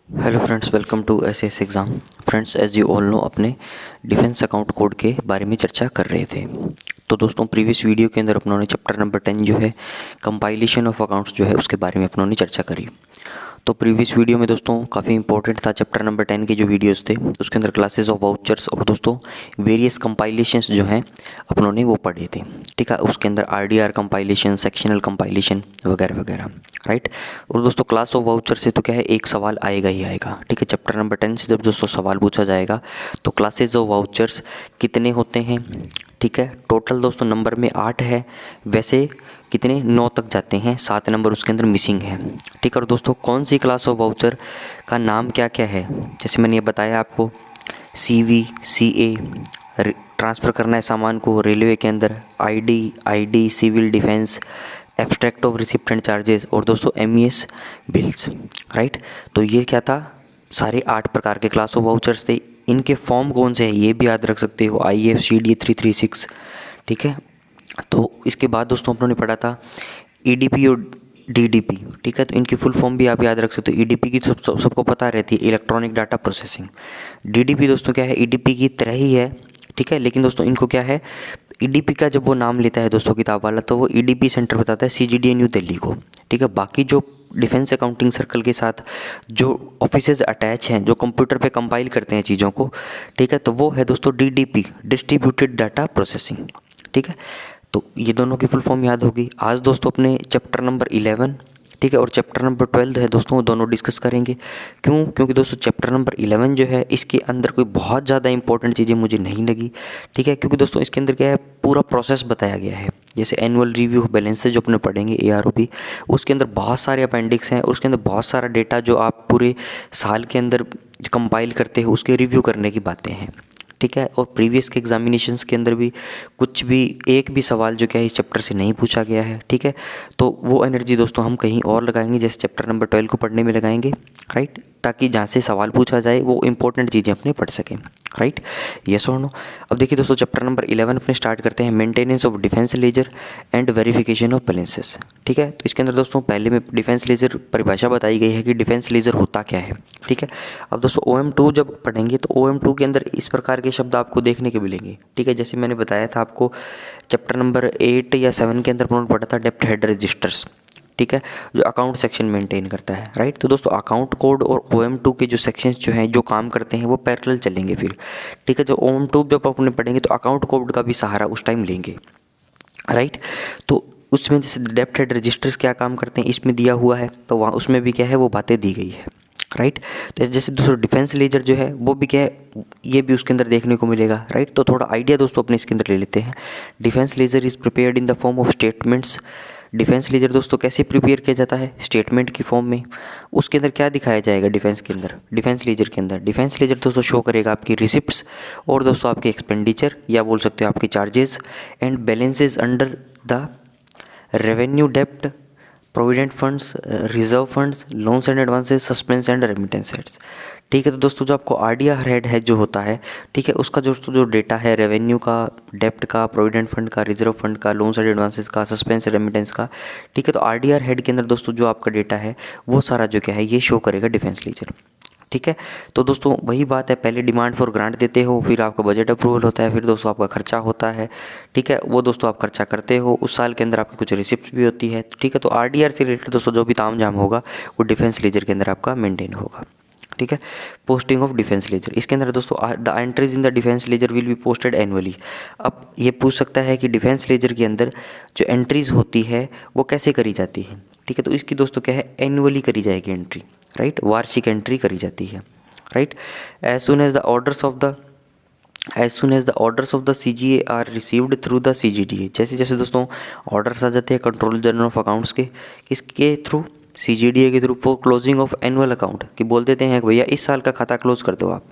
Hello friends, welcome to SS exam. Friends, as you all know, अपने defence account code के बारे में चर्चा कर रहे थे। तो दोस्तों, प्रीवियस वीडियो के अंदर अपनों ने चैप्टर नंबर 10 जो है कंपाइलेशन ऑफ अकाउंट्स जो है उसके बारे में अपनों ने चर्चा करी। तो प्रीवियस वीडियो में दोस्तों काफ़ी इंपॉर्टेंट था चैप्टर नंबर 10 के जो वीडियोस थे, उसके अंदर क्लासेस ऑफ वाउचर्स और दोस्तों वेरियस कंपाइलेशंस जो हैं अपनों ने वो पढ़े थे। ठीक है, उसके अंदर आरडीआर कंपाइलेशन, सेक्शनल कंपाइलेशन वगैरह वगैरह, राइट। और दोस्तों क्लास ऑफ वाउचर से तो क्या है, एक सवाल आएगा ही आएगा। ठीक है, चैप्टर नंबर 10 से जब दोस्तों सवाल पूछा जाएगा तो क्लासेज ऑफ वाउचर्स कितने होते हैं। ठीक है, टोटल दोस्तों नंबर में 8 है, वैसे कितने 9 तक जाते हैं, 7 नंबर उसके अंदर मिसिंग है। ठीक है, और दोस्तों कौन सी क्लास ऑफ वाउचर का नाम क्या क्या है, जैसे मैंने ये बताया आपको, सीवी, सीए, ट्रांसफ़र करना है सामान को रेलवे के अंदर, ID, civil defence, abstract of receipt and charges, और दोस्तों एमईएस बिल्स, राइट। तो ये क्या था, सारे 8 प्रकार के क्लास ऑफ वाउचर्स थे। इनके फॉर्म कौन से हैं ये भी याद रख सकते हो, IFCD 336। ठीक है, तो इसके बाद दोस्तों अपनों ने पढ़ा था EDP और DDP। ठीक है, तो इनकी फुल फॉर्म भी आप याद रख सकते हो। EDP की सबको पता रहती है, इलेक्ट्रॉनिक डाटा प्रोसेसिंग। DDP दोस्तों क्या है, EDP की तरह ही है। ठीक है, लेकिन दोस्तों इनको क्या है, EDP का जब वो नाम लेता है दोस्तों किताब वाला, तो वो EDP सेंटर बताता है CGD न्यू दिल्ली को। ठीक है, बाकी जो डिफेंस अकाउंटिंग सर्कल के साथ जो ऑफिसेज अटैच हैं, जो कंप्यूटर पे कंपाइल करते हैं चीज़ों को, ठीक है, तो वो है दोस्तों DDP, डिस्ट्रीब्यूटेड डाटा प्रोसेसिंग। ठीक है, तो ये दोनों की फुल फॉर्म याद होगी। आज दोस्तों अपने चैप्टर नंबर 11, ठीक है, और चैप्टर नंबर 12 है दोस्तों, वो दोनों डिस्कस करेंगे। क्योंकि दोस्तों चैप्टर नंबर 11 जो है इसके अंदर कोई बहुत ज़्यादा इंपॉर्टेंट चीज़ें मुझे नहीं लगी। ठीक है, क्योंकि दोस्तों इसके अंदर क्या है, पूरा प्रोसेस बताया गया है। जैसे एनुअल रिव्यू बैलेंस जो अपने पढ़ेंगे AROP, उसके अंदर बहुत सारे अपेंडिक्स हैं और उसके अंदर बहुत सारा डेटा जो आप पूरे साल के अंदर कंपाइल करते हो उसके रिव्यू करने की बातें हैं। ठीक है, और प्रीवियस के एग्जामिनेशंस के अंदर भी कुछ भी एक भी सवाल जो क्या है इस चैप्टर से नहीं पूछा गया है। ठीक है, तो वो एनर्जी दोस्तों हम कहीं और लगाएंगे, जैसे चैप्टर नंबर 12 को पढ़ने में लगाएंगे, राइट, ताकि जहाँ से सवाल पूछा जाए वो इंपॉर्टेंट चीज़ें अपने पढ़ सकें, राइट। यस और नो। अब देखिए दोस्तों, चैप्टर नंबर 11 अपने स्टार्ट करते हैं, maintenance of defence ledger and verification of balances. ठीक है, तो इसके अंदर दोस्तों पहले में डिफेंस लेजर परिभाषा बताई गई है कि डिफेंस लेजर होता क्या है। ठीक है, अब दोस्तों OM2 जब पढ़ेंगे तो OM2 के अंदर इस प्रकार के शब्द आपको देखने के मिलेंगे। ठीक है, जैसे मैंने बताया था आपको चैप्टर नंबर 8 या 7 के अंदर उन्होंने पढ़ा था डेप्थ हेड रजिस्टर्स। ठीक है, जो अकाउंट सेक्शन मेंटेन करता है, राइट। तो दोस्तों अकाउंट कोड और OM2 के जो सेक्शंस जो हैं जो काम करते हैं वो पैरेलल चलेंगे फिर। ठीक है, जो OM2 जब अपने पढ़ेंगे तो अकाउंट कोड का भी सहारा उस टाइम लेंगे, राइट। तो उसमें जैसे डेप्थ हेड रजिस्टर्स क्या काम करते हैं इसमें दिया हुआ है, तो वहाँ उसमें भी क्या है वो बातें दी गई है, राइट। तो जैसे दूसरा डिफेंस लेजर जो है वो भी क्या है, ये भी उसके अंदर देखने को मिलेगा, राइट। तो थोड़ा आइडिया दोस्तों अपने इसके अंदर ले लेते हैं। Defence ledger is prepared in the form of statements. Defence ledger दोस्तों कैसे प्रिपेयर किया जाता है, स्टेटमेंट की फॉर्म में। उसके अंदर क्या दिखाया जाएगा डिफेंस के अंदर, डिफेंस लेजर के अंदर, डिफेंस लेजर दोस्तों शो करेगा आपकी रिसिप्ट्स और दोस्तों आपके एक्सपेंडिचर या बोल सकते हो आपके charges and balances under the revenue, डेप्ट, provident funds, reserve funds, loans and advances, suspense and remittance heads. ठीक है, तो दोस्तों जो आपको आरडीआर हेड है जो होता है, ठीक है, उसका जो डेटा है रेवेन्यू का, डेप्ट का, प्रोविडेंट फंड का, रिजर्व फंड का, लोन्स एंड एडवांसेस का, सस्पेंस रेमिटेंस का। ठीक है, तो आरडीआर हेड के अंदर दोस्तों जो आपका डेटा है वो सारा जो क्या है ये शो करेगा डिफेंस लेजर। ठीक है, तो दोस्तों वही बात है, पहले डिमांड फॉर ग्रांट देते हो, फिर आपका बजट अप्रूवल होता है, फिर दोस्तों आपका खर्चा होता है। ठीक है, वो दोस्तों आप खर्चा करते हो, उस साल के अंदर आपकी कुछ रिसिप्ट भी होती है। ठीक है, तो आरडीआर से रिलेटेड दोस्तों जो भी तामझाम होगा वो डिफेंस लेजर के अंदर आपका मेंटेन होगा। ठीक है, पोस्टिंग ऑफ डिफेंस लेजर, इसके अंदर दोस्तों the entries in the defence ledger will be posted annually. अब ये पूछ सकता है कि डिफेंस लेजर के अंदर जो एंट्रीज होती है वो कैसे करी जाती है। ठीक है, तो इसकी दोस्तों क्या है, एनुअली करी जाएगी एंट्री, राइट, वार्षिक एंट्री करी जाती है, right. As soon as the orders of the CGA are received through the CGDA। जैसे जैसे दोस्तों ऑर्डर्स आ जाते हैं कंट्रोल जनरल ऑफ अकाउंट्स के, किसके थ्रू, CGDA के through, for closing of annual account, कि बोल देते हैं कि भैया इस साल का खाता क्लोज कर दो आप।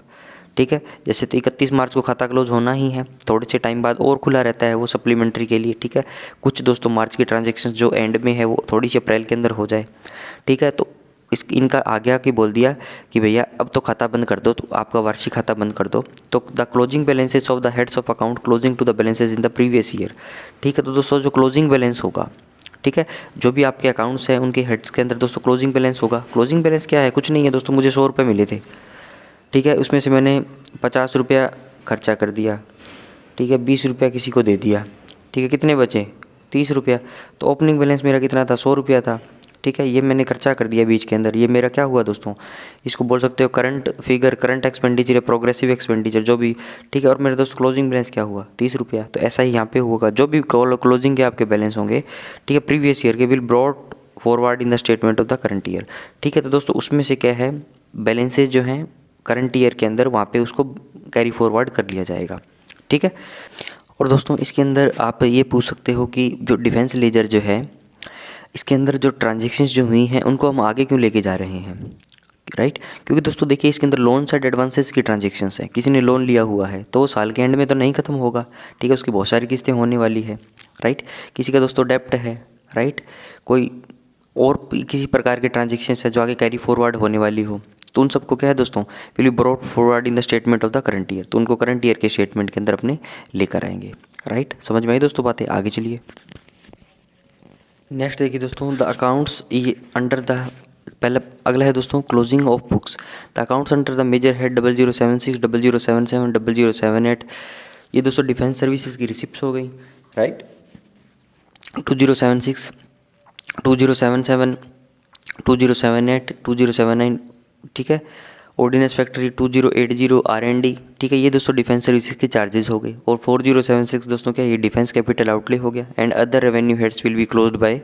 ठीक है, जैसे तो 31 मार्च को खाता क्लोज होना ही है, थोड़े से टाइम बाद और खुला रहता है वो सप्लीमेंट्री के लिए। ठीक है, कुछ दोस्तों मार्च की ट्रांजेक्शन जो एंड में है वो थोड़ी सी अप्रैल के अंदर हो जाए। ठीक है, तो इनका आगे कि बोल दिया कि भैया अब तो खाता बंद कर दो, तो आपका वार्षिक खाता बंद कर दो। तो the closing balances of the heads of account closing to the balances in the previous year. ठीक है, तो दोस्तों जो क्लोजिंग बैलेंस होगा, ठीक है। जो भी आपके अकाउंट्स हैं उनके हेड्स के अंदर दोस्तों क्लोजिंग बैलेंस होगा। क्लोजिंग बैलेंस क्या है, कुछ नहीं है दोस्तों, मुझे 100 रुपये मिले थे, ठीक है, उसमें से मैंने 50 रुपया खर्चा कर दिया, ठीक है, 20 रुपया किसी को दे दिया, ठीक है, कितने बचे 30 रुपया। तो ओपनिंग बैलेंस मेरा कितना था, 100 रुपया था, ठीक है, ये मैंने खर्चा कर दिया बीच के अंदर, ये मेरा क्या हुआ दोस्तों, इसको बोल सकते हो करंट फिगर, करंट एक्सपेंडिचर या प्रोग्रेसिव एक्सपेंडिचर जो भी, ठीक है। और मेरे दोस्तों क्लोजिंग बैलेंस क्या हुआ 30 रुपया। तो ऐसा ही यहाँ पे होगा, जो भी क्लोजिंग के आपके बैलेंस होंगे, ठीक है, प्रीवियस ईयर के will brought forward in the statement of the current year, ठीक है। तो दोस्तों उसमें से क्या है, बैलेंसेज जो हैं करंट ईयर के अंदर वहाँ पे उसको कैरी फॉरवर्ड कर लिया जाएगा, ठीक है। और दोस्तों इसके अंदर आप ये पूछ सकते हो कि जो डिफेंस लेजर जो है, इसके अंदर जो ट्रांजेक्शन्स जो हुई हैं उनको हम आगे क्यों लेके जा रहे हैं, राइट। क्योंकि दोस्तों देखिए इसके अंदर लोन्स एंड एडवांसेस की ट्रांजेक्शन्स है, किसी ने लोन लिया हुआ है तो वो साल के एंड में तो नहीं ख़त्म होगा, ठीक है, उसकी बहुत सारी किस्तें होने वाली है, राइट। किसी का दोस्तों डेप्ट है, राइट, कोई और किसी प्रकार के ट्रांजेक्शन्स है जो आगे कैरी फॉरवर्ड होने वाली हो, तो उन सबको क्या है दोस्तों, will be brought forward in the statement of the current year, तो उनको करंट ईयर के स्टेटमेंट के अंदर अपने लेकर आएंगे, राइट। समझ में आई दोस्तों बातें, आगे चलिए। नेक्स्ट देखिए दोस्तों, द अकाउंट्स ये अंडर द, पहले अगला है दोस्तों closing of books. The accounts under the major head 0076, 0077, 0078, ये दोस्तों डिफेंस सर्विसेज की रिसिप्ट हो गई, राइट। 2076, 2077, 2078, 2079, ठीक है। ऑर्डिनेंस फैक्ट्री 2080 R&D, ठीक है, ये दोस्तों डिफेंस सर्विसेज के चार्जेस हो गए। और 4076 दोस्तों क्या, ये डिफेंस कैपिटल आउटले हो गया। And other revenue heads will be closed by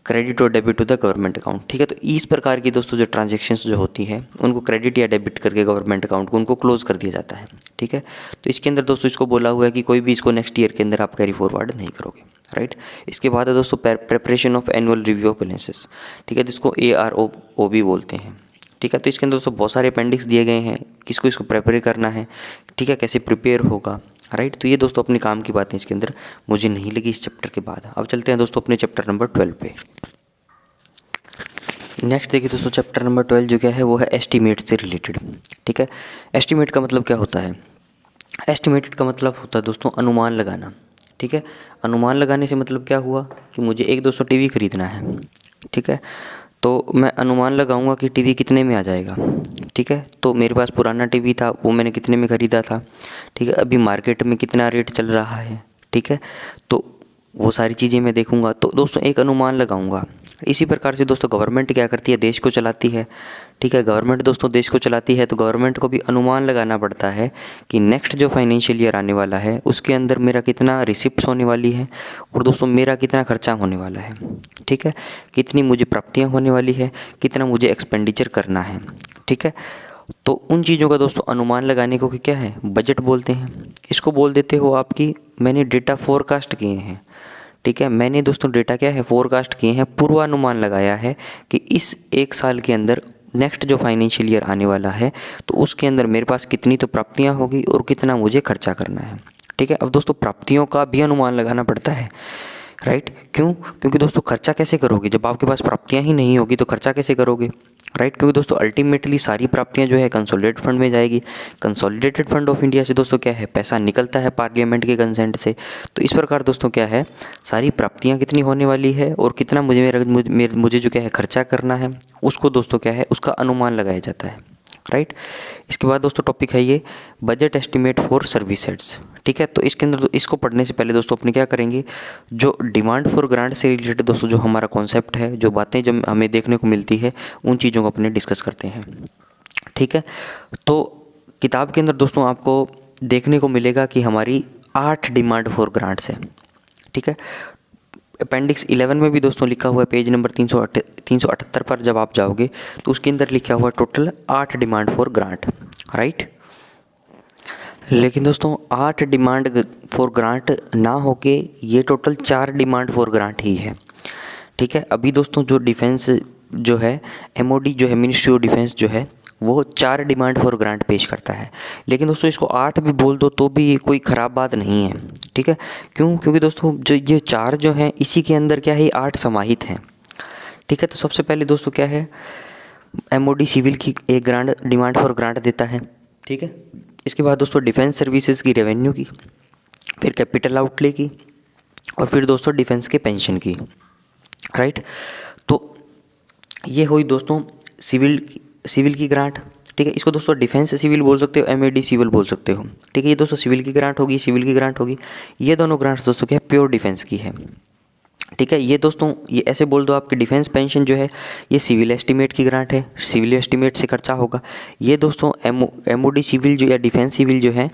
credit और debit to the government account, ठीक है। तो इस प्रकार की दोस्तों जो ट्रांजेक्शन्स जो होती है उनको क्रेडिट या डेबिट करके गवर्नमेंट अकाउंट को उनको क्लोज कर दिया जाता है, ठीक है। तो इसके अंदर दोस्तों इसको बोला हुआ है कि कोई भी इसको नेक्स्ट ईयर के अंदर आप कैरी फॉरवर्ड नहीं करोगे, राइट। इसके बाद है दोस्तों preparation of annual review of balances, ठीक है, जिसको ARO भी बोलते हैं, ठीक है। तो इसके अंदर दोस्तों बहुत सारे अपेंडिक्स दिए गए हैं, किसको इसको प्रिपेयर करना है, ठीक है, कैसे प्रिपेयर होगा, राइट। तो ये दोस्तों अपने काम की बातें इसके अंदर मुझे नहीं लगी इस चैप्टर के बाद। अब चलते हैं दोस्तों अपने चैप्टर नंबर 12 पे। नेक्स्ट देखिए दोस्तों, चैप्टर नंबर 12 जो क्या है वो है एस्टीमेट से रिलेटेड, ठीक है। एस्टीमेट का मतलब क्या होता है, एस्टिमेटेड का मतलब होता है दोस्तों अनुमान लगाना, ठीक है। अनुमान लगाने से मतलब क्या हुआ कि मुझे एक दोस्तों टीवी खरीदना है, ठीक है, तो मैं अनुमान लगाऊंगा कि टीवी कितने में आ जाएगा, ठीक है। तो मेरे पास पुराना टीवी था, वो मैंने कितने में ख़रीदा था, ठीक है, अभी मार्केट में कितना रेट चल रहा है, ठीक है, तो वो सारी चीज़ें मैं देखूंगा, तो दोस्तों एक अनुमान लगाऊंगा। इसी प्रकार से दोस्तों गवर्नमेंट क्या करती है, देश को चलाती है, ठीक है। गवर्नमेंट दोस्तों देश को चलाती है तो गवर्नमेंट को भी अनुमान लगाना पड़ता है कि नेक्स्ट जो फाइनेंशियल ईयर आने वाला है उसके अंदर मेरा कितना रिसिप्ट्स होने वाली है और दोस्तों मेरा कितना खर्चा होने वाला है, ठीक है, कितनी मुझे प्राप्तियाँ होने वाली है, कितना मुझे एक्सपेंडिचर करना है, ठीक है। तो उन चीज़ों का दोस्तों अनुमान लगाने को क्या है, बजट बोलते हैं। इसको बोल देते हो आपकी मैंने डेटा फोरकास्ट किए हैं, ठीक है, मैंने दोस्तों डेटा क्या है फोरकास्ट किए हैं, पूर्वानुमान लगाया है कि इस एक साल के अंदर नेक्स्ट जो फाइनेंशियल ईयर आने वाला है तो उसके अंदर मेरे पास कितनी तो प्राप्तियां होगी और कितना मुझे खर्चा करना है, ठीक है। अब दोस्तों प्राप्तियों का भी अनुमान लगाना पड़ता है, राइट। क्यों, क्योंकि दोस्तों खर्चा कैसे करोगे जब आपके पास प्राप्तियां ही नहीं होगी, तो खर्चा कैसे करोगे, राइट। क्योंकि दोस्तों अल्टीमेटली सारी प्राप्तियां जो है कंसोलिडेटेड फंड में जाएगी। कंसोलिडेटेड फंड ऑफ इंडिया से दोस्तों क्या है, पैसा निकलता है पार्लियामेंट के कंसेंट से। तो इस प्रकार दोस्तों क्या है, सारी प्राप्तियां कितनी होने वाली है और कितना मुझे जो क्या है खर्चा करना है, उसको दोस्तों क्या है उसका अनुमान लगाया जाता है, राइट। इसके बाद दोस्तों टॉपिक है ये budget estimate for service heads, ठीक है। तो इसके अंदर इसको पढ़ने से पहले दोस्तों अपने क्या करेंगे, जो डिमांड फॉर ग्रांट से रिलेटेड दोस्तों जो हमारा कॉन्सेप्ट है, जो बातें जब हमें देखने को मिलती है उन चीज़ों को अपने डिस्कस करते हैं, ठीक है। तो किताब के अंदर दोस्तों आपको देखने को मिलेगा कि हमारी 8 डिमांड फॉर ग्रांट्स है, ठीक है। अपेंडिक्स 11 में भी दोस्तों लिखा हुआ है, पेज नंबर 378 पर जब आप जाओगे तो उसके अंदर लिखा हुआ है total 8 demand for grant, right. लेकिन दोस्तों 8 डिमांड फॉर ग्रांट ना होके ये टोटल 4 डिमांड फॉर ग्रांट ही है, ठीक है। अभी दोस्तों जो डिफेंस जो है MOD जो है मिनिस्ट्री ऑफ डिफेंस जो है वो 4 डिमांड फॉर ग्रांट पेश करता है, लेकिन दोस्तों इसको 8 भी बोल दो तो भी कोई ख़राब बात नहीं है, ठीक है। क्यों, क्योंकि दोस्तों जो ये 4 जो हैं इसी के अंदर क्या है 8 समाहित हैं, ठीक है। तो सबसे पहले दोस्तों क्या है, MOD सिविल की एक ग्रांट डिमांड फॉर ग्रांट देता है, ठीक है। इसके बाद दोस्तों डिफेंस सर्विसेज की रेवेन्यू की, फिर कैपिटल आउटले की और फिर दोस्तों डिफेंस के पेंशन की, राइट। तो ये हुई दोस्तों सिविल की ग्रांट, ठीक है। इसको दोस्तों डिफेंस सिविल बोल सकते हो, एमएडी सिविल बोल सकते हो, ठीक है। ये दोस्तों सिविल की ग्रांट होगी, सिविल की ग्रांट होगी। ये दोनों ग्रांट्स दोस्तों क्या है, प्योर डिफेंस की है, ठीक है। ये दोस्तों ये ऐसे बोल दो आपकी डिफेंस पेंशन जो है ये सिविल एस्टीमेट की ग्रांट है, सिविल एस्टीमेट से खर्चा होगा। ये दोस्तों एमओडी सिविल जो या डिफेंस सिविल जो है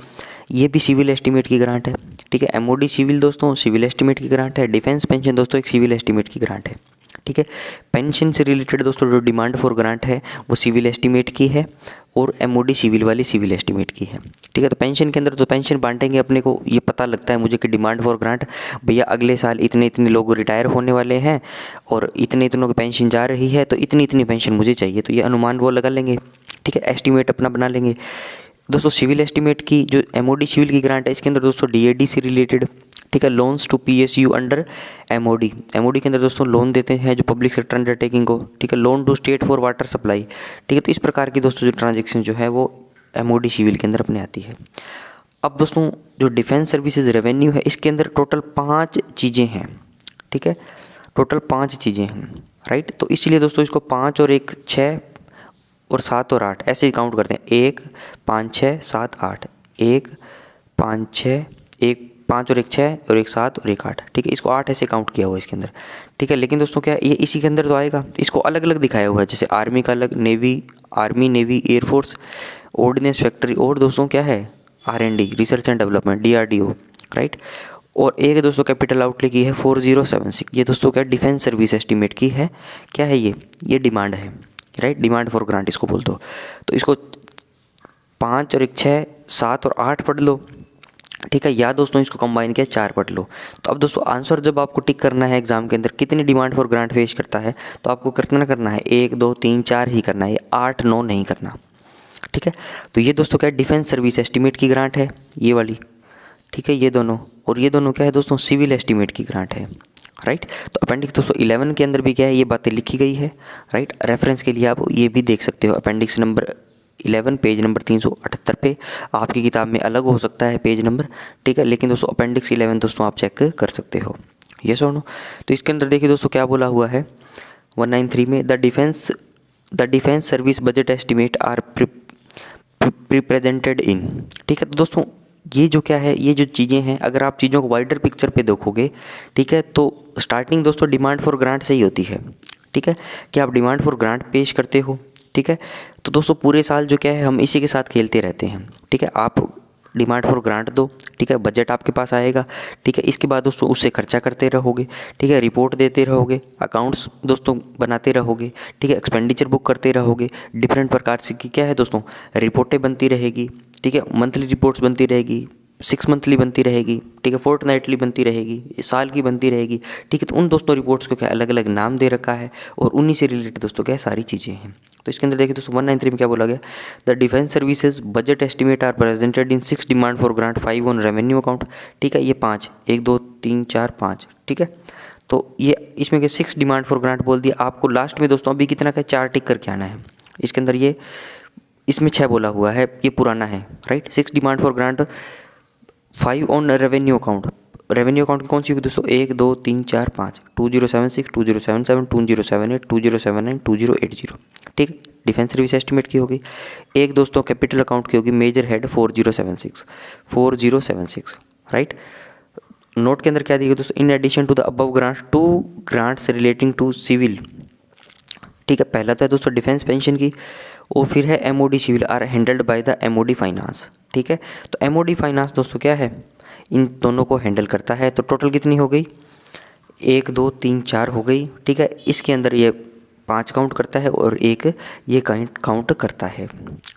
ये भी सिविल एस्टीमेट की ग्रांट है, ठीक है। एमओडी सिविल दोस्तों सिविल एस्टीमेट की ग्रांट है, डिफेंस पेंशन दोस्तों एक सिविल एस्टीमेट की ग्रांट है, ठीक है। पेंशन से रिलेटेड दोस्तों जो डिमांड फॉर ग्रांट है वो सिविल एस्टीमेट की है और एमओडी सिविल वाली सिविल एस्टीमेट की है, ठीक है। तो पेंशन के अंदर तो पेंशन बांटेंगे अपने को ये पता लगता है मुझे कि डिमांड फॉर ग्रांट भैया अगले साल इतने इतने लोग रिटायर होने वाले हैं और इतने इतनों की पेंशन जा रही है तो इतनी इतनी पेंशन मुझे चाहिए, तो ये अनुमान वो लगा लेंगे, ठीक है। एस्टीमेट अपना बना लेंगे। दोस्तों सिविल एस्टीमेट की जो एमओडी सिविल की ग्रांट है इसके अंदर दोस्तों डीएडी से रिलेटेड, ठीक है, loans to PSU under MOD के अंदर दोस्तों लोन देते हैं जो पब्लिक सेक्टर अंडरटेकिंग को, ठीक है। Loan to state for water supply, ठीक है। तो इस प्रकार की दोस्तों जो ट्रांजेक्शन जो है वो एमओडी सिविल के अंदर अपने आती है। अब दोस्तों जो डिफेंस सर्विसेज रेवेन्यू है इसके अंदर टोटल 5 चीज़ें हैं, ठीक है, टोटल 5 चीज़ें हैं, राइट। तो इसलिए दोस्तों इसको 5 और 1 6 और 7 और 8 ऐसे ही काउंट करते हैं, 1 5 6 7 8, 1 5 6 1 5 और 1 6 और 1 7 और 1 8, ठीक है। इसको 8 ऐसे काउंट किया हुआ है इसके अंदर, ठीक है। लेकिन दोस्तों क्या ये इसी के अंदर तो आएगा, इसको अलग अलग दिखाया हुआ है, जैसे आर्मी का अलग, army navy air force ordnance factory और दोस्तों क्या है R&D research and development DRDO, right. और एक दोस्तों कैपिटल आउटले की है 4076, ये दोस्तों क्या डिफेंस सर्विस एस्टीमेट की है, क्या है ये डिमांड है, राइट, डिमांड फॉर ग्रांट इसको बोल दो। तो इसको 5 और 1 6 7 और 8 पढ़ लो, ठीक है, या दोस्तों इसको कंबाइन किया 4 पढ़ लो। तो अब दोस्तों आंसर जब आपको टिक करना है एग्जाम के अंदर कितनी डिमांड फॉर ग्रांट फेस करता है तो आपको कितना करना है 1 2 3 4 ही करना है, 8 9 नहीं करना, ठीक है। तो ये दोस्तों क्या है डिफेंस सर्विस एस्टीमेट की ग्रांट है ये वाली, ठीक है, ये दोनों, और ये दोनों क्या है दोस्तों सिविल एस्टीमेट की ग्रांट है, राइट। तो अपेंडिक्स दोस्तों 11 के अंदर भी क्या है ये बातें लिखी गई है, राइट। रेफरेंस के लिए आप ये भी देख सकते हो, अपेंडिक्स नंबर 11 पेज नंबर 378 पे, आपकी किताब में अलग हो सकता है पेज नंबर, ठीक है, लेकिन दोस्तों अपेंडिक्स 11 दोस्तों आप चेक कर सकते हो, ये सुनो। तो इसके अंदर देखिए दोस्तों क्या बोला हुआ है 193 में, the defence service budget estimate are presented in, ठीक है। तो दोस्तों ये जो क्या है ये जो चीज़ें हैं अगर आप चीज़ों को वाइडर पिक्चर पे देखोगे, ठीक है, तो स्टार्टिंग दोस्तों डिमांड फॉर ग्रांट से ही होती है, ठीक है, कि आप डिमांड फॉर ग्रांट पेश करते हो, ठीक है। तो दोस्तों पूरे साल जो क्या है हम इसी के साथ खेलते रहते हैं, ठीक है। आप डिमांड फॉर ग्रांट दो, ठीक है, बजट आपके पास आएगा, ठीक है। इसके बाद दोस्तों उससे खर्चा करते रहोगे, ठीक है, रिपोर्ट देते रहोगे, अकाउंट्स दोस्तों बनाते रहोगे, ठीक है, एक्सपेंडिचर बुक करते रहोगे, डिफरेंट प्रकार से की क्या है दोस्तों रिपोर्टें बनती रहेगी, ठीक है, मंथली रिपोर्ट्स बनती रहेगी, 6 मंथली बनती रहेगी, ठीक है, फोर्टनाइटली बनती रहेगी, साल की बनती रहेगी, ठीक है। तो उन दोस्तों रिपोर्ट्स को क्या अलग अलग नाम दे रखा है और उन्हीं से रिलेटेड दोस्तों क्या सारी चीज़ें हैं। तो इसके अंदर देखिए दोस्तों 193 में क्या बोला गया, the defence services budget estimate are presented in 6 demand for grant 5 on revenue account, ठीक है, ये 5 1 2 3 4 5, ठीक है। तो ये इसमें क्या 6 डिमांड फॉर ग्रांट बोल दिया, आपको लास्ट में दोस्तों अभी कितना का 4 टिक करके आना है। इसके अंदर ये इसमें 6 बोला हुआ है, ये पुराना है, right. 6 demand for grant 5 on revenue account, revenue account की कौन सी होगी दोस्तों 1 2 3 4 5, 2076 2077 2078 2079 2080, ठीक, डिफेंस सर्विस एस्टिमेट की होगी। एक दोस्तों कैपिटल अकाउंट की होगी मेजर हेड 4076, राइट। नोट के अंदर क्या दिया दोस्तों, in addition to the above grant 2 grants relating to civil, ठीक है। पहला तो है दोस्तों डिफेंस पेंशन की और फिर है MOD civil are handled by the MOD finance, ठीक है। तो एमओडी फाइनेंस दोस्तों क्या है इन दोनों को हैंडल करता है। तो टोटल कितनी हो गई 1 2 3 4 हो गई, ठीक है। इसके अंदर ये 5 काउंट करता है और 1 ये काउंट करता है,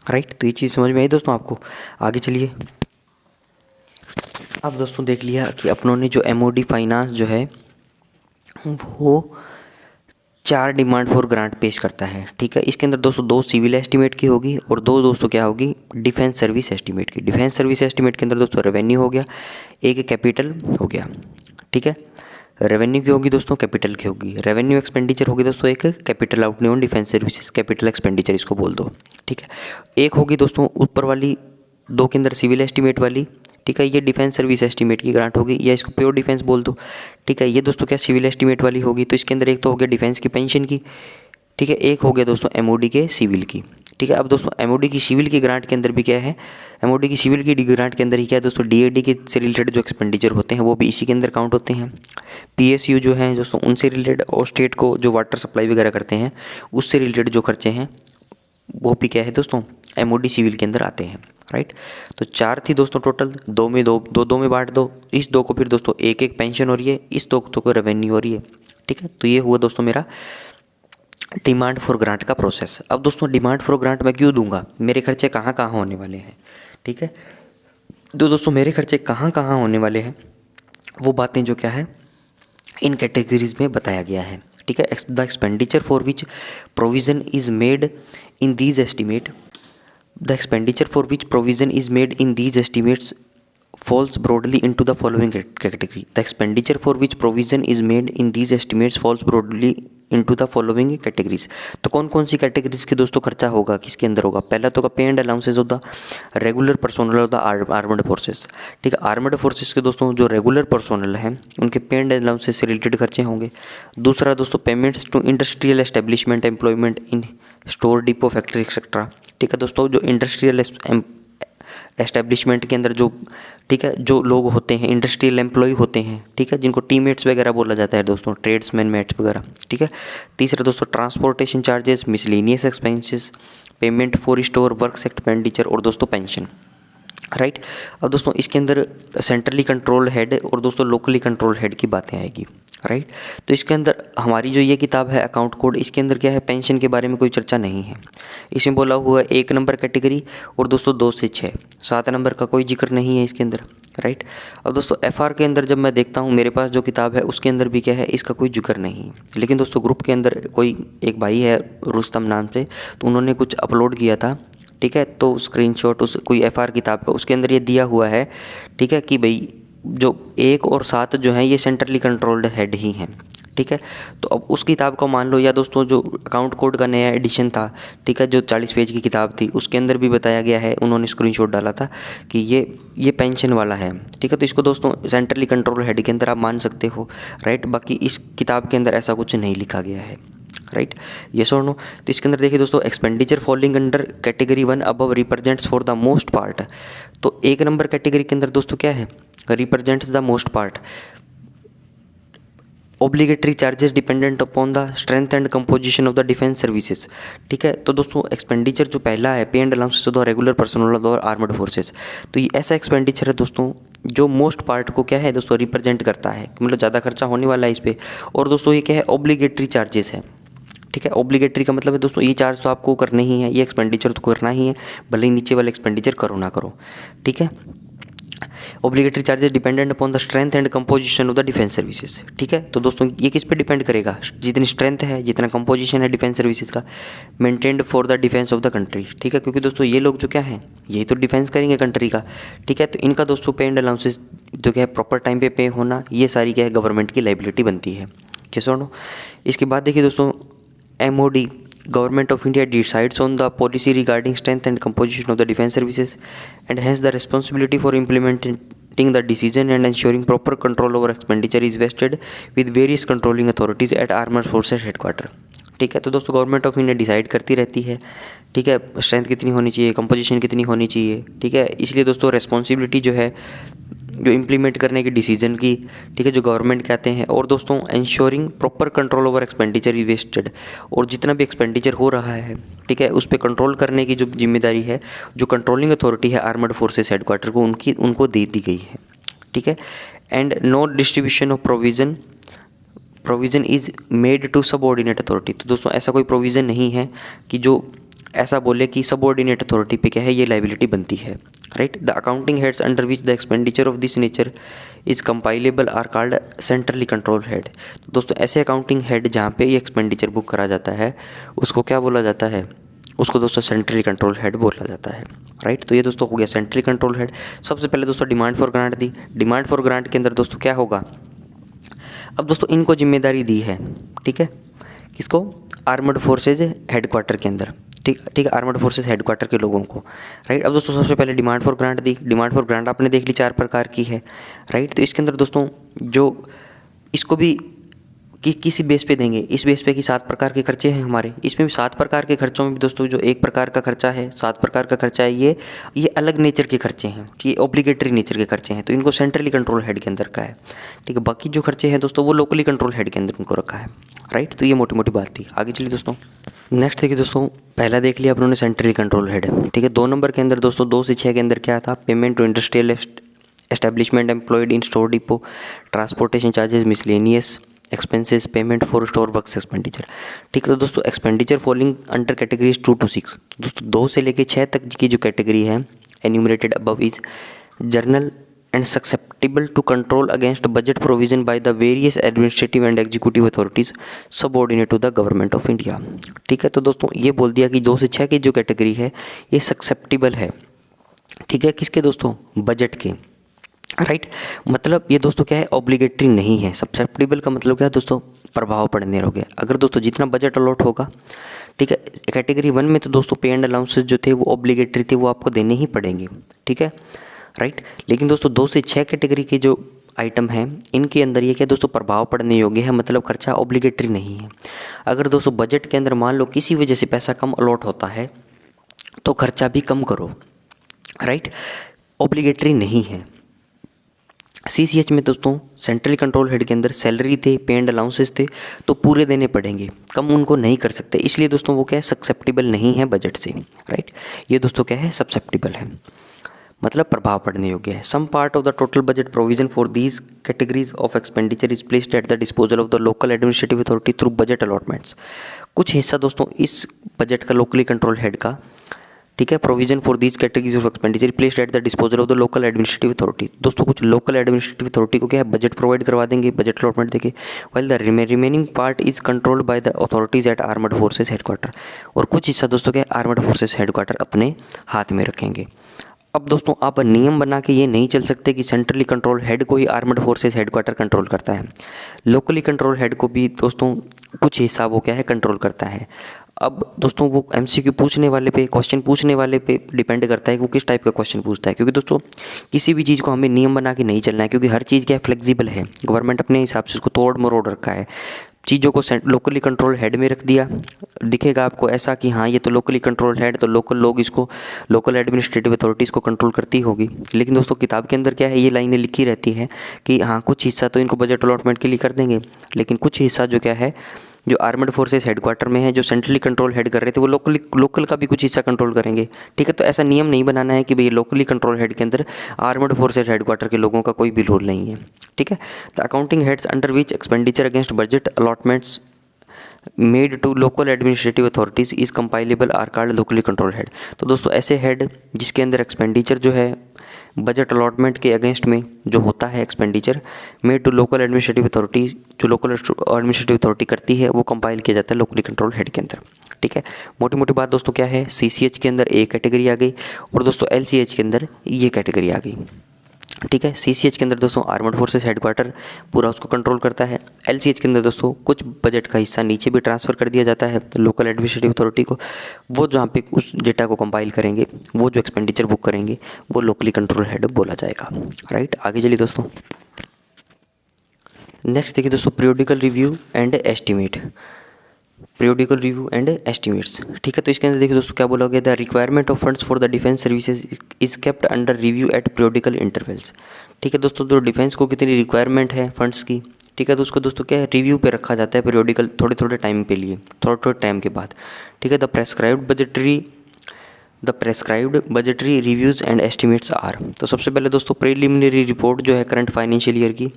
राइट। तो ये चीज़ समझ में आई दोस्तों आपको। आगे चलिए, अब दोस्तों देख लिया कि अपनों ने जो एमओडी फाइनेंस जो है वो 4 डिमांड फॉर ग्रांट पेश करता है, ठीक है। इसके अंदर दोस्तों 2 सिविल एस्टीमेट की होगी और 2 दोस्तों क्या होगी डिफेंस सर्विस एस्टीमेट की। डिफेंस सर्विस एस्टीमेट के अंदर दोस्तों रेवेन्यू हो गया, एक कैपिटल हो गया, ठीक है। रेवेन्यू की होगी दोस्तों कैपिटल की होगी, रेवेन्यू एक्सपेंडिचर होगी दोस्तों एक capital outlay on defence services capital expenditure इसको बोल दो, ठीक है। एक होगी दोस्तों ऊपर वाली 2 के अंदर सिविल एस्टीमेट वाली, ठीक है, ये डिफेंस सर्विस एस्टीमेट की ग्रांट होगी, या इसको प्योर डिफेंस बोल दो। ठीक है, ये दोस्तों क्या सिविल एस्टीमेट वाली होगी। तो इसके अंदर एक तो हो गया डिफेंस की पेंशन की, ठीक है, एक हो गया दोस्तों एमओडी के सिविल की। ठीक है, अब दोस्तों एमओडी की सिविल की ग्रांट के अंदर भी क्या है, एमओडी की सिविल की ग्रांट के अंदर ही क्या है दोस्तों, डीएडी के से रिलेटेड जो एक्सपेंडिचर होते हैं वो भी इसी के अंदर काउंट होते हैं। पीएसयू जो हैं दोस्तों उनसे रिलेटेड, और स्टेट को जो वाटर सप्लाई वगैरह करते हैं उससे रिलेटेड जो खर्चे हैं वो भी क्या है दोस्तों, एमओडी सिविल के अंदर आते हैं। राइट, तो 4 थी दोस्तों टोटल, 2 में बांट दो, इस 2 को फिर दोस्तों एक पेंशन हो रही है, इस 2 को रेवेन्यू हो रही है। ठीक है, तो ये हुआ दोस्तों मेरा डिमांड फॉर ग्रांट का प्रोसेस। अब दोस्तों डिमांड फॉर ग्रांट मैं क्यों दूंगा, मेरे खर्चे कहाँ कहाँ होने वाले हैं। ठीक है, तो दोस्तों मेरे खर्चे कहाँ कहाँ होने वाले हैं वो बातें जो क्या है इन कैटेगरीज में बताया गया है। ठीक है, the expenditure for which provision is made in these estimate, the expenditure for which provision is made in these estimates falls broadly into the following category. The expenditure for which provision is made in these estimates falls broadly into the following categories. तो कौन कौन सी categories के दोस्तों खर्चा होगा, किसके अंदर होगा। पहला तो का pay and allowances of the regular personnel of the armed forces. ठीक है, आर्मड फोर्सेस के दोस्तों जो रेगुलर पर्सोनल हैं उनके पे एंड अलाउंसेज से रिलेटेड खर्चे होंगे। दूसरा दोस्तों payments to industrial establishment employment in store depot factory etcetera. ठीक है दोस्तों, जो इंडस्ट्रियल एस्टेब्लिशमेंट के अंदर जो, ठीक है, जो लोग होते हैं इंडस्ट्रियल एम्प्लॉय होते हैं, ठीक है, जिनको टीममेट्स वगैरह बोला जाता है दोस्तों, ट्रेड्समैन मेट्स वगैरह। ठीक है, तीसरा दोस्तों transportation charges, miscellaneous expenses, payment for store works expenditure और दोस्तों पेंशन। राइट, अब दोस्तों इसके अंदर सेंट्रली कंट्रोल हेड और दोस्तों लोकली कंट्रोल हेड की बातें आएगी। राइट, तो इसके अंदर हमारी जो ये किताब है अकाउंट कोड, इसके अंदर क्या है पेंशन के बारे में कोई चर्चा नहीं है। इसमें बोला हुआ है 1 नंबर कैटेगरी और दोस्तों 2 से 6, 7 नंबर का कोई जिक्र नहीं है इसके अंदर। राइट, अब दोस्तों एफआर के अंदर जब मैं देखता हूँ मेरे पास जो किताब है उसके अंदर भी क्या है इसका कोई जिक्र नहीं है। लेकिन दोस्तों ग्रुप के अंदर कोई एक भाई है रुस्तम नाम से, तो उन्होंने कुछ अपलोड किया था। ठीक है, तो स्क्रीनशॉट उस कोई एफआर किताब का, उसके अंदर ये दिया हुआ है। ठीक है, कि भाई जो 1 और 7 जो हैं ये सेंट्रली कंट्रोल्ड हेड ही हैं। ठीक है, तो अब उस किताब को मान लो, या दोस्तों जो अकाउंट कोड का नया एडिशन था, ठीक है, जो 40 पेज की किताब थी उसके अंदर भी बताया गया है, उन्होंने स्क्रीनशॉट डाला था कि ये पेंशन वाला है। ठीक है, तो इसको दोस्तों सेंट्रली कंट्रोल हेड के अंदर आप मान सकते हो। राइट, बाकी इस किताब के अंदर ऐसा कुछ नहीं लिखा गया है। राइट, यस और नो। तो इसके अंदर देखिए दोस्तों expenditure falling under category 1 above represents for the most part. तो 1 नंबर कैटेगरी के अंदर दोस्तों क्या है, represents the most part obligatory charges dependent upon the strength and composition of the defence services. ठीक है, तो दोस्तों एक्सपेंडिचर जो पहला है pay and allowances of the regular personnel of the armed forces, तो ये ऐसा एक्सपेंडिचर है दोस्तों जो मोस्ट पार्ट को क्या है दोस्तों रिप्रेजेंट करता है, मतलब ज़्यादा खर्चा होने वाला है इस पर। और दोस्तों ये क्या है ऑब्लिगेटरी चार्जेस है। ठीक है, ऑब्लिगेटरी का मतलब है दोस्तों ये चार्ज तो आपको करने ही है, ये एक्सपेंडिचर तो करना ही है, भले ही नीचे वाले एक्सपेंडिचर करो ना करो। ठीक है, obligatory charges dependent upon the strength and composition of the defence services. ठीक है, तो दोस्तों ये किस पे डिपेंड करेगा, जितनी स्ट्रेंथ है जितना कंपोजिशन है डिफेंस सर्विसेज का, maintained for the defence of the country. ठीक है, क्योंकि दोस्तों ये लोग जो क्या हैं यही तो डिफेंस करेंगे कंट्री का। ठीक है, तो इनका दोस्तों पे एंड अलाउंसेस जो क्या है प्रॉपर टाइम पे होना, ये सारी क्या है गवर्नमेंट की लाइबिलिटी बनती है। कैसे नो। इसके बाद देखिए दोस्तों MOD Government of India decides on the policy regarding strength and composition of the defense services and hence the responsibility for implementing the decision and ensuring proper control over expenditure is vested with various controlling authorities at Armed Forces Headquarters। ठीक है, तो दोस्तों government of India decide करती रहती है। ठीक है, strength कितनी होनी चाहिए, कंपोजिशन कितनी होनी चाहिए। ठीक है, इसलिए दोस्तों रेस्पॉन्सिबिलिटी जो है जो इम्प्लीमेंट करने की डिसीजन की, ठीक है, जो गवर्नमेंट कहते हैं। और दोस्तों ensuring proper control over expenditure is vested, और जितना भी एक्सपेंडिचर हो रहा है ठीक है उस पर कंट्रोल करने की जो जिम्मेदारी है जो कंट्रोलिंग अथॉरिटी है आर्मड फोर्सेस हेडक्वार्टर को उनको दे दी गई है। ठीक है, and no distribution of provision is made to subordinate authority. तो दोस्तों ऐसा कोई प्रोविज़न नहीं है कि जो ऐसा बोले कि सबऑर्डिनेट अथॉरिटी पे क्या है ये लाइबिलिटी बनती है। Right, the accounting heads under which the expenditure of this nature is compilable are called centrally control head. तो दोस्तों ऐसे अकाउंटिंग हेड जहाँ पे ये एक्सपेंडिचर बुक करा जाता है उसको क्या बोला जाता है, उसको दोस्तों सेंट्रली कंट्रोल हेड बोला जाता है। राइट, तो ये दोस्तों हो गया सेंट्रली कंट्रोल हेड। सबसे पहले दोस्तों demand for grant the. Demand for grant के अंदर दोस्तों क्या होगा, अब दोस्तों इनको जिम्मेदारी दी है, ठीक है, किसको, आर्मड फोर्सेज हेडक्वार्टर के अंदर। ठीक ठीक है, आर्मड फोर्सेस हेडक्वार्टर के लोगों को, राइट। अब दोस्तों सबसे पहले demand for grant the. Demand for grant आपने देख ली 4 प्रकार की है, राइट। तो इसके अंदर दोस्तों जो इसको भी किसी बेस पे देंगे, इस बेस पे कि 7 प्रकार के खर्चे हैं हमारे। इसमें भी 7 प्रकार के खर्चों में भी दोस्तों जो 1 प्रकार का खर्चा है, 7 प्रकार का खर्चा है, ये अलग नेचर के खर्चे हैं, ये ऑब्लिगेटरी नेचर के खर्चे हैं, तो इनको सेंट्रली कंट्रोल हेड के अंदर का है, ठीक है। बाकी जो खर्चे हैं दोस्तों वो लोकली कंट्रोल हेड के अंदर उनको रखा है, राइट। तो ये मोटी मोटी बात थी। आगे चलिए दोस्तों, नेक्स्ट देखिए दोस्तों, पहला देख लिया अपनों ने सेंट्रली कंट्रोल हेड, ठीक है। 2 नंबर के अंदर दोस्तों 2 से 6 के अंदर क्या था, payment to industrial establishment employed in store depot, transportation charges, miscellaneous expenses, payment for store works expenditure, ठीक है। तो दोस्तों expenditure falling under categories 2 to 6, दोस्तों 2 से लेके 6 तक की जो कैटेगरी है enumerated above is general and susceptible to control against budget provision by the various administrative and executive authorities subordinate to the government of India, ठीक है। तो दोस्तों ये बोल दिया कि 2 से 6 की जो कैटेगरी है ये सक्सेप्टेबल है, ठीक है, किसके दोस्तों, बजट के, राइट। मतलब ये दोस्तों क्या है, ऑब्लिगेटरी नहीं है। सब्सेप्टिबल का मतलब क्या है दोस्तों, प्रभाव पड़ने रोगे। अगर दोस्तों जितना बजट अलॉट होगा, ठीक है। कैटेगरी 1 में तो दोस्तों पे एंड अलाउंसेस जो थे वो ऑब्लिगेटरी थे, वो आपको देने ही पड़ेंगे, ठीक है, राइट। लेकिन दोस्तों 2 से 6 कैटेगरी के जो आइटम हैं इनके अंदर ये क्या दोस्तों, प्रभाव पड़ने योग्य है, मतलब खर्चा ऑब्लिगेटरी नहीं है। अगर दोस्तों बजट के अंदर मान लो किसी वजह से पैसा कम अलॉट होता है तो खर्चा भी कम करो, राइट, ऑब्लिगेटरी नहीं है। CCH में दोस्तों सेंट्रल कंट्रोल हेड के अंदर सैलरी थे, पे एंड अलाउंसेस थे, तो पूरे देने पड़ेंगे, कम उनको नहीं कर सकते, इसलिए दोस्तों वो क्या है, सक्सेप्टेबल नहीं है बजट से, राइट। ये दोस्तों क्या है, सब्सेप्टेबल है, मतलब प्रभाव पड़ने योग्य है। Some part of the total budget provision for these categories of expenditure is placed at the disposal of the local administrative authority through budget allotments. कुछ हिस्सा दोस्तों इस बजट का लोकली कंट्रोल हेड का, ठीक है, provision for these categories of expenditure placed at the disposal of the local administrative authority. दोस्तों कुछ लोकल एडमिनिस्ट्रेटिव अथॉरिटी को क्या है, बजट प्रोवाइड करवा देंगे, बजट अलॉटमेंट देके, while the remaining part is controlled by the authorities at armed forces headquarter. और कुछ हिस्सा दोस्तों क्या है, आर्मड फोर्सेस हेडक्वार्टर अपने हाथ में रखेंगे। अब दोस्तों आप नियम बना के ये नहीं चल सकते कि सेंट्रली कंट्रोल हेड को ही आर्मड फोर्सेस हेडक्वार्टर कंट्रोल करता है, लोकली कंट्रोल हेड को भी दोस्तों कुछ हिस्सा वो क्या है, कंट्रोल करता है। अब दोस्तों वो MCQ पूछने वाले पे, क्वेश्चन पूछने वाले पे डिपेंड करता है कि वो किस टाइप का क्वेश्चन पूछता है, क्योंकि दोस्तों किसी भी चीज़ को हमें नियम बना के नहीं चलना है, क्योंकि हर चीज़ क्या है, फ्लेक्सिबल है। गवर्नमेंट अपने हिसाब से उसको तोड़ मरोड़ रखा है, चीज़ों को लोकली कंट्रोल हेड में रख दिया, दिखेगा आपको ऐसा कि हाँ ये तो लोकली कंट्रोल हेड, तो लोकल लोग इसको, लोकल एडमिनिस्ट्रेटिव अथॉरिटीज़ को कंट्रोल करती होगी। लेकिन दोस्तों किताब के अंदर क्या है, ये लाइनें लिखी रहती है कि हाँ कुछ हिस्सा तो इनको बजट अलॉटमेंट के लिए कर देंगे, लेकिन कुछ हिस्सा जो क्या है, जो आर्मड फोर्सेस हेडक्वार्टर में है, जो सेंट्रली कंट्रोल हेड कर रहे थे, वो लोकल का भी कुछ हिस्सा कंट्रोल करेंगे, ठीक है। तो ऐसा नियम नहीं बनाना है कि भाई लोकली कंट्रोल हेड के अंदर आर्मड फोर्सेस हेडक्वार्टर के लोगों का कोई भी रोल नहीं है, ठीक है। The accounting heads under which expenditure against budget allotments made to local administrative authorities is compilable are called locally control head. तो दोस्तों ऐसे हेड जिसके अंदर एक्सपेंडिचर जो है बजट अलॉटमेंट के अगेंस्ट में जो होता है expenditure made to local administrative authority, जो लोकल एडमिनिस्ट्रेटिव अथॉरिटी करती है, वो कंपाइल किया जाता है लोकली कंट्रोल हेड के अंदर, ठीक है। मोटी मोटी बात दोस्तों क्या है, CCH के अंदर A कैटेगरी आ गई और दोस्तों LCH के अंदर ये कैटेगरी आ गई, ठीक है। CCH के अंदर दोस्तों आर्मड फोर्सेस हेडक्वार्टर पूरा उसको कंट्रोल करता है। LCH के अंदर दोस्तों कुछ बजट का हिस्सा नीचे भी ट्रांसफ़र कर दिया जाता है लोकल एडमिनिस्ट्रेटिव अथॉरिटी को, वो जहाँ पे उस डेटा को कंपाइल करेंगे, वो जो एक्सपेंडिचर बुक करेंगे, वो लोकली कंट्रोल हेड बोला जाएगा, राइट। आगे चलिए दोस्तों, नेक्स्ट देखिए दोस्तों, periodical review and estimate, periodical review and estimates, ठीक है। तो इसके अंदर देखिए दोस्तों क्या बोला गया, the requirement of funds for the defence services is kept under review at periodical intervals, ठीक है। दोस्तों जो डिफेंस को कितनी रिक्वायरमेंट है फंड्स की, ठीक है, तो उसको दोस्तों क्या है, रिव्यू पे रखा जाता है पीरियोडिकल, थोड़े थोड़े टाइम के लिए, थोड़े टाइम के बाद, ठीक है। The prescribed budgetary reviews and estimates are. तो सबसे पहले दोस्तों प्रीलिमिनरी रिपोर्ट जो है करंट फाइनेंशियल ईयर की,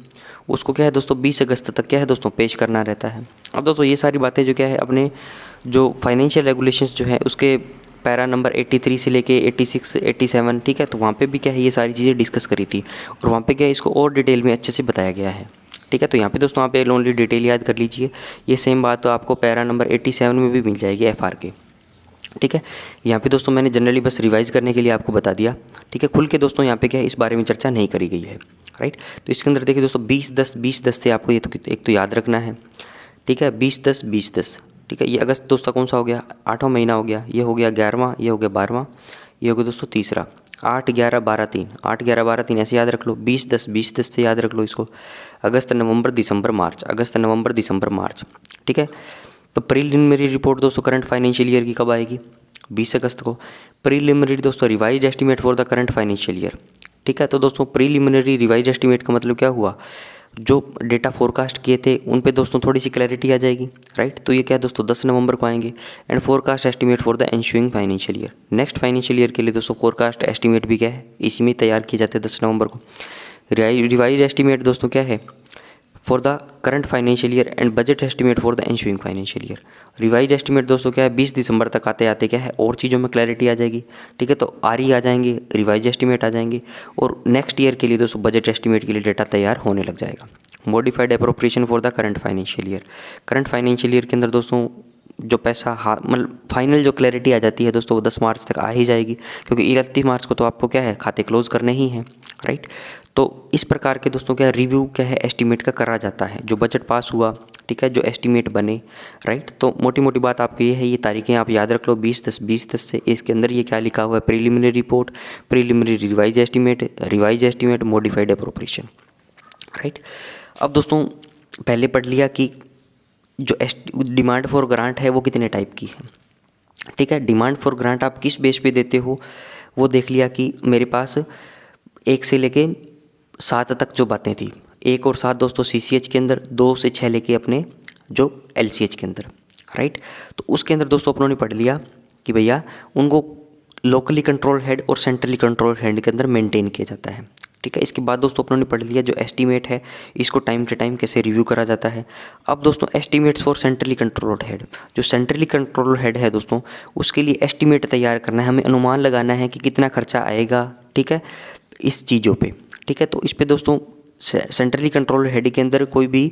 उसको क्या है दोस्तों 20 अगस्त तक क्या है दोस्तों पेश करना रहता है। अब दोस्तों ये सारी बातें जो क्या है अपने जो फाइनेंशियल रेगुलेशंस जो है उसके पैरा नंबर 83 से लेके 86, 87, ठीक है, तो वहाँ पे भी क्या है ये सारी चीज़ें डिस्कस करी थी और वहाँ पे क्या है इसको और डिटेल में अच्छे से बताया गया है, ठीक है। तो यहाँ पे दोस्तों आप ओनली डिटेल याद कर लीजिए, ये सेम बात तो आपको पैरा नंबर 87 में भी मिल जाएगी FR के, ठीक है। यहाँ पे दोस्तों मैंने जनरली बस रिवाइज करने के लिए आपको बता दिया, ठीक है। खुल के दोस्तों यहाँ पे क्या है इस बारे में चर्चा नहीं करी गई है, राइट। तो इसके अंदर देखिए दोस्तों 20-10 से आपको ये तो एक तो याद रखना है, ठीक है, 20-10 20-10, ठीक है। ये अगस्त दोस्तों कौन सा हो गया, 8वां महीना हो गया, ये हो गया 11वां, ये हो गया 12वां, ये हो गया दोस्तों तीसरा। 8 11 12 3, 8 11 12 3 ऐसे याद रख लो। 20 10 20 10 से याद रख लो इसको। अगस्त नवंबर दिसंबर मार्च, अगस्त नवंबर दिसंबर मार्च, ठीक है। तो प्रीलिमिनरी रिपोर्ट दोस्तों करंट फाइनेंशियल ईयर की कब आएगी, 20 अगस्त को। प्रीलिमिनरी दोस्तों revise estimate for the current financial year, ठीक है। तो दोस्तों प्रीलिमिनरी रिवाइज एस्टीमेट का मतलब क्या हुआ, जो डेटा फोरकास्ट किए थे उन पे दोस्तों थोड़ी सी क्लैरिटी आ जाएगी, राइट। तो ये क्या है दोस्तों 10 नवंबर को आएंगे। And forecast estimate for the ensuing financial year, next financial year के लिए दोस्तों फोरकास्ट एस्टीमेट भी क्या है, इसी में तैयार किए जाते हैं 10 नवंबर को। रिवाइज एस्टीमेट दोस्तों क्या है, for the current financial year and budget estimate for the ensuing financial year. Revise estimate दोस्तों क्या है, 20 दिसंबर तक आते आते क्या है और चीज़ों में क्लैरिटी आ जाएगी, ठीक है। तो आरई आ जाएंगे, रिवाइज एस्टीमेट आ जाएंगे, और नेक्स्ट ईयर के लिए दोस्तों बजट एस्टीमेट के लिए डेटा तैयार होने लग जाएगा। Modified appropriation for the current financial year, current financial year के अंदर दोस्तों जो पैसा मतलब फाइनल जो क्लैरिटी आ जाती है दोस्तों वो 10 मार्च तक आ ही जाएगी, क्योंकि 31 मार्च को तो आपको क्या है खाते क्लोज करने ही हैं, राइट। तो इस प्रकार के दोस्तों क्या रिव्यू क्या है एस्टीमेट का करा जाता है, जो बजट पास हुआ, ठीक है, जो एस्टीमेट बने, राइट। तो मोटी मोटी बात आपकी ये है, ये तारीखें आप याद रख लो 20-10 से। इसके अंदर ये क्या लिखा हुआ है, preliminary report, preliminary revise estimate, modified appropriation, right. अब दोस्तों पहले पढ़ लिया कि जो डिमांड फॉर ग्रांट है वो कितने टाइप की है, ठीक है। डिमांड फॉर ग्रांट आप किस बेस पे देते हो वो देख लिया कि मेरे पास 1 से लेके 7 तक जो बातें थी, 1 और 7 दोस्तों CCH के अंदर, 2 से 6 लेके अपने जो LCH के अंदर, राइट। तो उसके अंदर दोस्तों अपनों ने पढ़ लिया कि भैया उनको लोकली कंट्रोल हेड और सेंट्रली कंट्रोल हेड के अंदर मेंटेन किया जाता है, ठीक है। इसके बाद दोस्तों अपनों ने पढ़ लिया जो एस्टीमेट है इसको टाइम टू टाइम कैसे रिव्यू करा जाता है। अब दोस्तों estimates for centrally controlled head, जो सेंट्रली कंट्रोल्ड हेड है दोस्तों उसके लिए एस्टीमेट तैयार करना है, हमें अनुमान लगाना है कि कितना खर्चा आएगा, ठीक है, इस चीज़ों पे, ठीक है। तो इस पे दोस्तों सेंट्रली कंट्रोल्ड हेड के अंदर कोई भी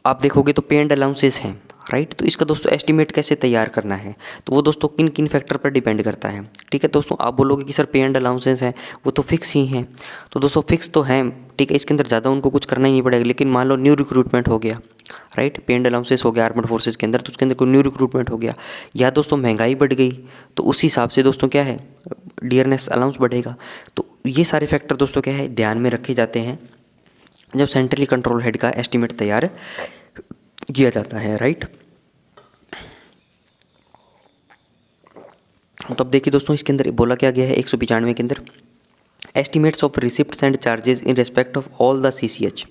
आप देखोगे तो पे एंड अलाउंसेस हैं, राइट। तो इसका दोस्तों एस्टीमेट कैसे तैयार करना है, तो वो दोस्तों किन किन फैक्टर पर डिपेंड करता है, ठीक है। दोस्तों आप बोलोगे कि सर पे एंड अलाउंसेस हैं वो तो फिक्स ही हैं, तो दोस्तों फिक्स तो हैं, ठीक है, इसके अंदर ज़्यादा उनको कुछ करना ही नहीं पड़ेगा। लेकिन मान लो न्यू रिक्रूटमेंट हो गया, राइट, पे एंड अलाउंसेस हो गया आर्मड फोर्सेज के अंदर, तो उसके अंदर कोई न्यू रिक्रूटमेंट हो गया, या दोस्तों महंगाई बढ़ गई तो उस हिसाब से दोस्तों क्या है डियरनेस अलाउंस बढ़ेगा। तो ये सारे फैक्टर दोस्तों क्या है ध्यान में रखे जाते हैं जब सेंट्रली कंट्रोल हेड का एस्टीमेट तैयार किया जाता है, राइट। तो अब देखिए दोस्तों इसके अंदर बोला क्या गया है 195 के अंदर, estimates of receipts and charges in respect of all the CCH,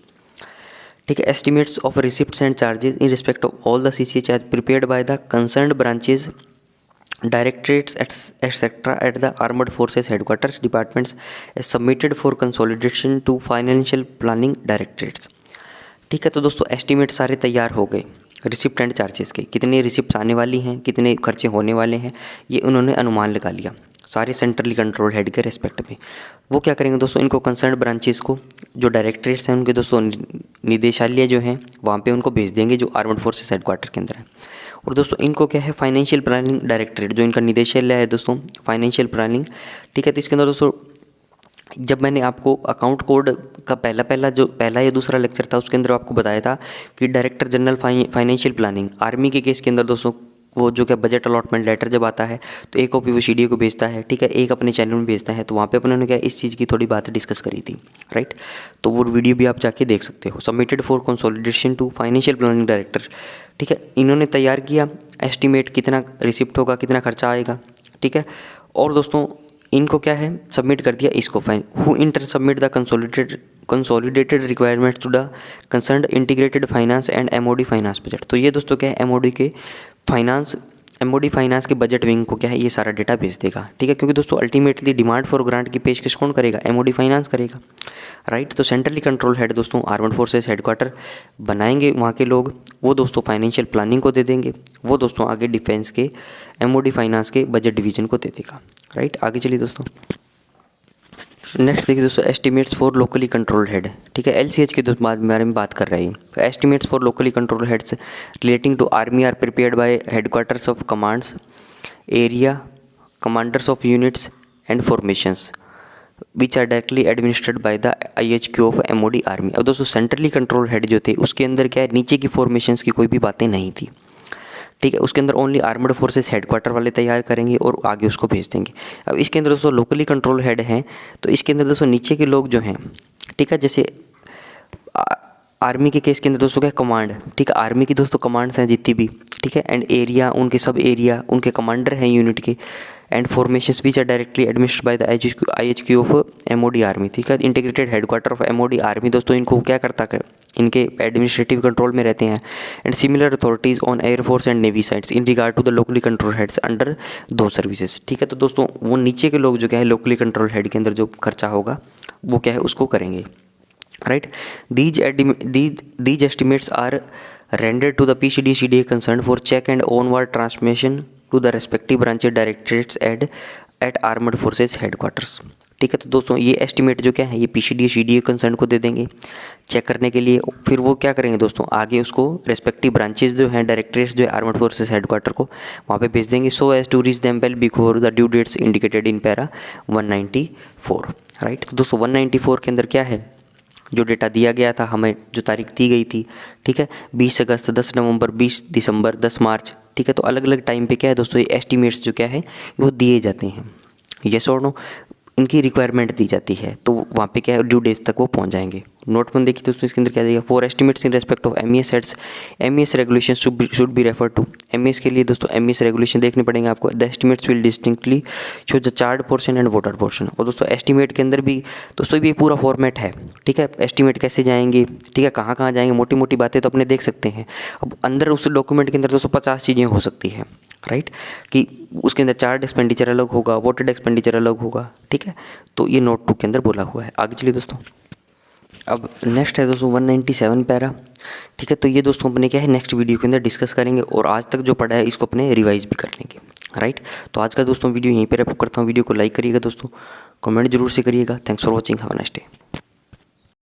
ठीक है। Estimates of receipts and charges in respect of all the CCH as prepared by the concerned branches, directorates etcetera at the armed forces headquarters departments as submitted for consolidation to financial planning directorates, ठीक है। तो दोस्तों estimate सारे तैयार हो गए receipt and charges के, कितने रिसिप्ट आने वाली हैं, कितने खर्चे होने वाले हैं, ये उन्होंने अनुमान लगा लिया सारे सेंट्रली कंट्रोल हेड के रेस्पेक्ट में। वो क्या करेंगे दोस्तों, इनको कंसर्न ब्रांचेस को जो डायरेक्टरेट्स हैं उनके दोस्तों निदेशालय जो हैं वहाँ पे उनको भेज देंगे जो आर्मड फोर्सेस हेडक्वार्टर के अंदर है। और दोस्तों इनको क्या है फाइनेंशियल प्लानिंग डायरेक्टरेट जो इनका निदेशालय है दोस्तों फाइनेंशियल प्लानिंग, ठीक है। तो इसके अंदर दोस्तों जब मैंने आपको अकाउंट कोड का पहला या दूसरा लेक्चर था उसके अंदर आपको बताया था कि director general financial planning army के केस के अंदर दोस्तों वो जो क्या बजट अलॉटमेंट लेटर जब आता है तो एक कॉपी वो CDO को भेजता है, ठीक है, एक अपने चैनल में भेजता है। तो वहाँ पे अपने ने क्या इस चीज़ की थोड़ी बात डिस्कस करी थी, राइट। तो वो वीडियो भी आप जाके देख सकते हो, submitted for consolidation to financial planning director, ठीक है। इन्होंने तैयार किया एस्टीमेट कितना रिसिप्ट होगा, कितना खर्चा आएगा, ठीक है। और दोस्तों इनको क्या है सबमिट कर दिया इसको fine who in turn submit the consolidated requirement to the concerned integrated finance and MOD finance budget. तो ये दोस्तों क्या है MOD फाइनेंस के बजट विंग को क्या है ये सारा डेटा भेज देगा, ठीक है। क्योंकि दोस्तों अल्टीमेटली डिमांड फॉर ग्रांट की पेशकश कौन करेगा, MOD फाइनेंस करेगा, राइट। तो सेंट्रली कंट्रोल हेड दोस्तों आर्मड फोर्सेस हेडक्वार्टर बनाएंगे वहाँ के लोग, वो दोस्तों फाइनेंशियल प्लानिंग को दे देंगे, वो दोस्तों आगे डिफेंस के MOD फाइनेंस के बजट डिवीजन को दे देगा, राइट। आगे चलिए दोस्तों नेक्स्ट देखिए दोस्तों estimates for locally control head, ठीक है। LCH के बारे में बात कर रहे हैं। तो estimates for locally control heads relating to army are prepared by headquarters of commands area commanders of units and formations which are directly administered by the IHQ of MOD army. अब दोस्तों सेंट्रली कंट्रोल हेड जो थे उसके अंदर क्या है नीचे की फॉर्मेशंस की कोई भी बातें नहीं थी, ठीक है। उसके अंदर ओनली आर्मड फोर्सेस हेडक्वार्टर वाले तैयार करेंगे और आगे उसको भेज देंगे। अब इसके अंदर दोस्तों लोकली कंट्रोल हेड हैं, तो इसके अंदर दोस्तों नीचे के लोग जो हैं, ठीक है, जैसे आर्मी के केस के अंदर दोस्तों क्या कमांड, ठीक है, आर्मी की दोस्तों कमांड्स हैं जितनी भी, ठीक है, एंड एरिया उनके सब एरिया उनके कमांडर हैं यूनिट के, and formations which are directly administered by the IHQ of MOD army, ठीक है, integrated headquarter of MOD army दोस्तों इनको क्या करता है, इनके एडमिनिस्ट्रेटिव कंट्रोल में रहते हैं। And similar authorities on air force and navy sites in regard to the locally control heads under two services, ठीक है। तो दोस्तों वो नीचे के लोग जो क्या है लोकली कंट्रोल हेड के अंदर जो खर्चा होगा वो क्या है उसको करेंगे, right. These estimates are rendered to the PCD CDA concerned for check and onward transmission to the respective branches directorates at armed forces headquarters, ठीक है। तो दोस्तों ये एस्टिमेट जो क्या है ये PCD CDA कंसर्न को दे देंगे चेक करने के लिए, फिर वो क्या करेंगे दोस्तों आगे उसको रेस्पेक्टिव ब्रांचेस जो हैं डायरेक्टरेट्स जो है आर्मड फोर्सेस हेडक्वार्टर को वहाँ पे भेज देंगे, so as to reach them well before the due dates indicated in para 194, right. तो दोस्तों 194 के अंदर क्या है जो डेटा दिया गया था हमें, जो तारीख दी गई थी, ठीक है, 20 अगस्त, 10 नवंबर, 20 दिसंबर, 10 मार्च, ठीक है। तो अलग अलग टाइम पे क्या है दोस्तों ये एस्टिमेट्स जो क्या है वो दिए जाते हैं, येस और नो, इनकी रिक्वायरमेंट दी जाती है, तो वहाँ पे क्या है ड्यू डेट तक वो पहुँच जाएंगे। नोट में देखिए दोस्तों इसके अंदर क्या देगा, for estimates in respect of MES heads, MES regulation should be refer to, MES के लिए दोस्तों MES रेगुलेशन देखने पड़ेंगे आपको। The estimates will distinctly show the chart portion and voter portion, और दोस्तों एस्टिमेट के अंदर भी दोस्तों भी पूरा फॉर्मेट है, ठीक है, एस्टिमेट कैसे जाएंगे, ठीक है, कहाँ कहाँ जाएंगे, मोटी मोटी बातें तो अपने देख सकते हैं। अब अंदर उस डॉक्यूमेंट के अंदर दोस्तों 50 चीज़ें हो सकती है, राइट, कि उसके अंदर चार्ट एक्सपेंडिचर अलग होगा, वोटेड एक्सपेंडिचर अलग होगा, ठीक है। तो ये नोट 2 के अंदर बोला हुआ है। आगे चलिए दोस्तों, अब नेक्स्ट है दोस्तों 197 पैरा, ठीक है। तो ये दोस्तों अपने क्या है नेक्स्ट वीडियो के अंदर डिस्कस करेंगे और आज तक जो पढ़ा है इसको अपने रिवाइज भी कर लेंगे, राइट। तो आज का दोस्तों वीडियो यहीं पे रैप करता हूँ। वीडियो को लाइक करिएगा दोस्तों, कमेंट जरूर से करिएगा। Thanks for watching, have a nice day.